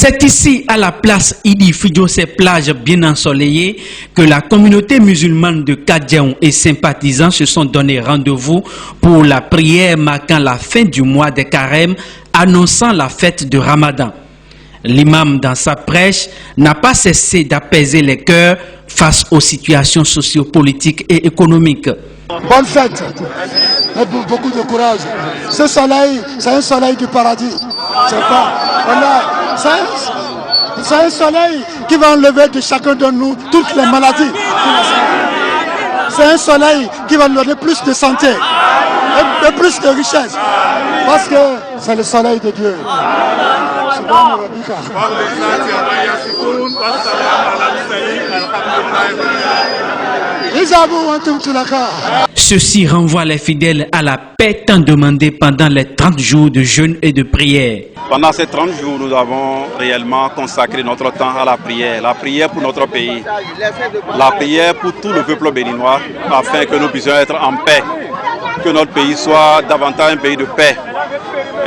C'est ici, à la place Idi Fidjo, ces plages bien ensoleillées, que la communauté musulmane de Kadiaon et sympathisants se sont donné rendez-vous pour la prière marquant la fin du mois des carêmes, annonçant la fête de Ramadan. L'imam, dans sa prêche, n'a pas cessé d'apaiser les cœurs face aux situations sociopolitiques et économiques. Bonne fête et beaucoup de courage. Ce soleil, c'est un soleil du paradis. C'est un soleil qui va enlever de chacun de nous toutes les maladies. C'est un soleil qui va nous donner plus de santé et plus de richesse. Parce que c'est le soleil de Dieu. Ceci renvoie les fidèles à la paix tant demandée pendant les 30 jours de jeûne et de prière. Pendant ces 30 jours, nous avons réellement consacré notre temps à la prière pour notre pays, la prière pour tout le peuple béninois, afin que nous puissions être en paix, que notre pays soit davantage un pays de paix,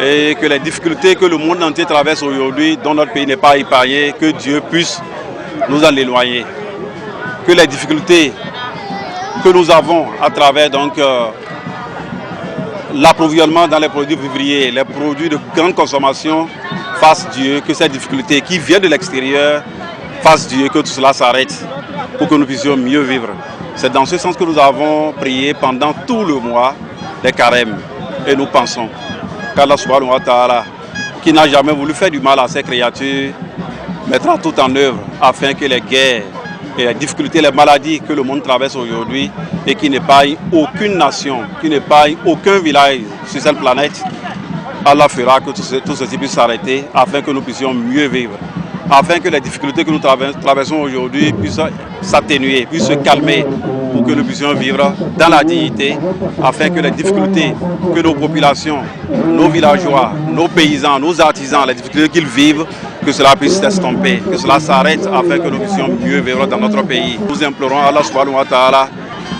et que les difficultés que le monde entier traverse aujourd'hui, dont notre pays n'est pas épargné, que Dieu puisse nous en éloigner, que les difficultés que nous avons à travers l'approvisionnement dans les produits vivriers, les produits de grande consommation, fasse Dieu que ces difficultés qui viennent de l'extérieur, fasse Dieu que tout cela s'arrête pour que nous puissions mieux vivre. C'est dans ce sens que nous avons prié pendant tout le mois des carèmes. Et nous pensons qu'Allah subhanahu wa ta'ala, qui n'a jamais voulu faire du mal à ses créatures, mettra tout en œuvre afin que les guerres et les difficultés, les maladies que le monde traverse aujourd'hui et qui n'épargnent aucune nation, qui n'épargnent aucun village sur cette planète, Allah fera que tout ceci puisse s'arrêter afin que nous puissions mieux vivre, afin que les difficultés que nous traversons aujourd'hui puissent s'atténuer, puissent se calmer pour que nous puissions vivre dans la dignité, afin que les difficultés que nos populations, nos villageois, nos paysans, nos artisans, les difficultés qu'ils vivent, que cela puisse s'estomper, que cela s'arrête afin que nous puissions mieux vivre dans notre pays. Nous implorons Allah subhanahu wa ta'ala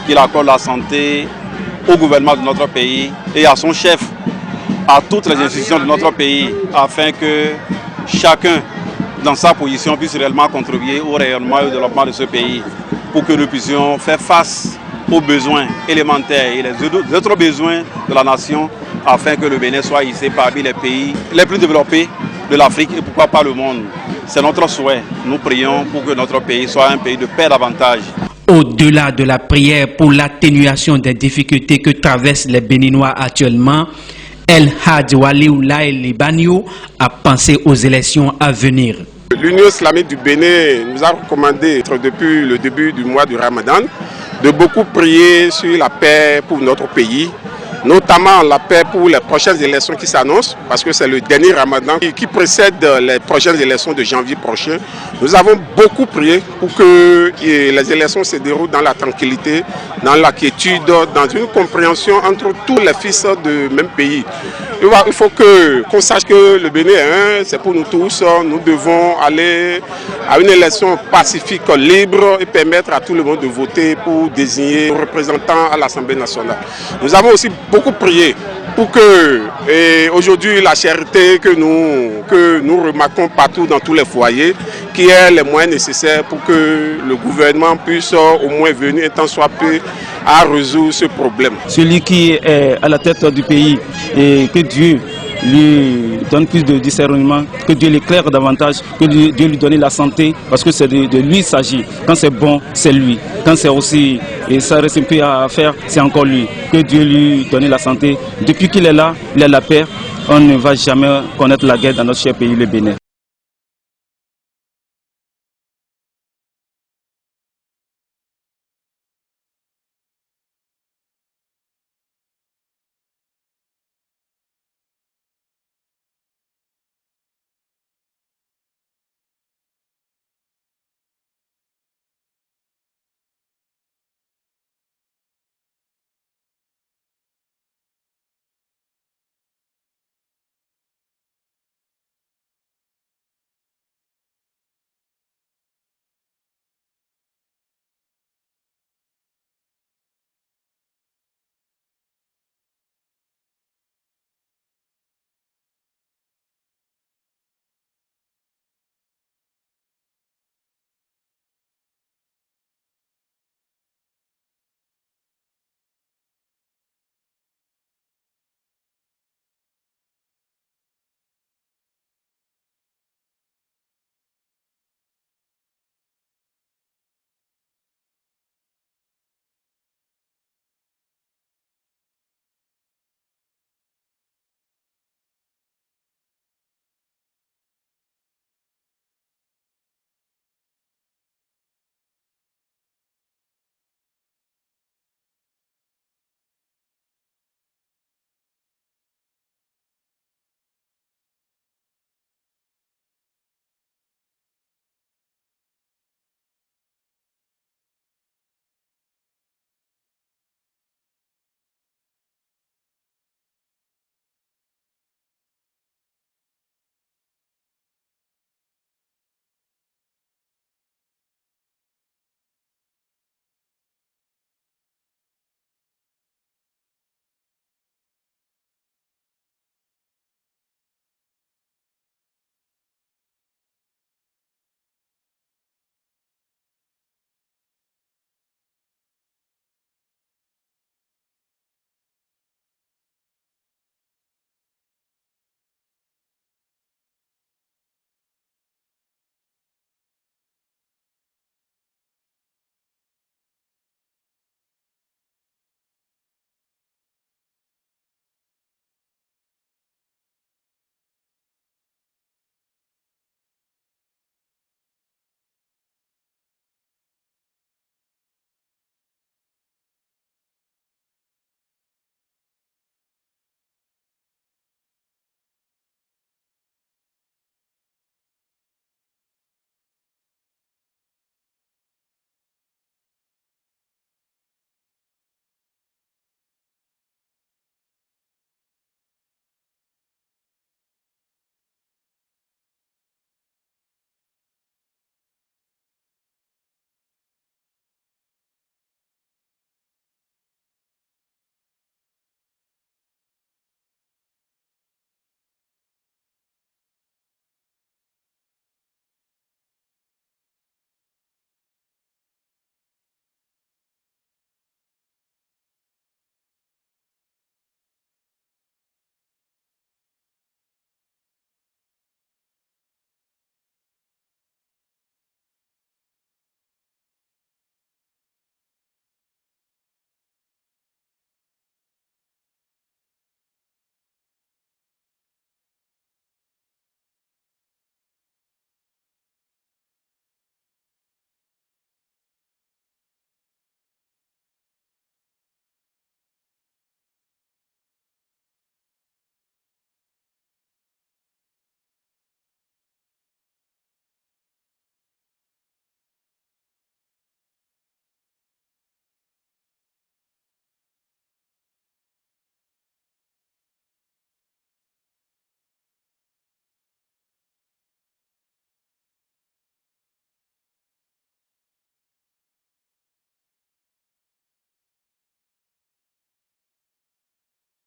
qu'il accorde la santé au gouvernement de notre pays et à son chef, à toutes les institutions de notre pays, afin que chacun, dans sa position, puisse réellement contribuer au rayonnement et au développement de ce pays, pour que nous puissions faire face aux besoins élémentaires et les autres besoins de la nation, afin que le Bénin soit ici parmi les pays les plus développés de l'Afrique et pourquoi pas le monde. C'est notre souhait. Nous prions pour que notre pays soit un pays de paix davantage. Au-delà de la prière pour l'atténuation des difficultés que traversent les Béninois actuellement, El Hadj Waliou Laye Libanio a pensé aux élections à venir. L'Union islamique du Bénin nous a recommandé, depuis le début du mois du Ramadan, de beaucoup prier sur la paix pour notre pays, notamment la paix pour les prochaines élections qui s'annoncent, parce que c'est le dernier Ramadan qui précède les prochaines élections de janvier prochain. Nous avons beaucoup prié pour que les élections se déroulent dans la tranquillité, dans la quiétude, dans une compréhension entre tous les fils du même pays. Il faut qu'on sache que le Bénin, c'est pour nous tous. Nous devons aller à une élection pacifique, libre et permettre à tout le monde de voter pour désigner nos représentants à l'Assemblée nationale. Nous avons aussi beaucoup prié pour que aujourd'hui la charité que nous remarquons partout dans tous les foyers, qui est les moyens nécessaires pour que le gouvernement puisse au moins venir un temps soit peu à résoudre ce problème. Celui qui est à la tête du pays, et que Dieu lui donne plus de discernement, que Dieu l'éclaire davantage, que Dieu lui donne la santé, parce que c'est de lui il s'agit. Quand c'est bon, c'est lui. Quand c'est aussi, et ça reste un peu à faire, c'est encore lui. Que Dieu lui donne la santé. Depuis qu'il est là, il a la paix. On ne va jamais connaître la guerre dans notre cher pays, le Bénin.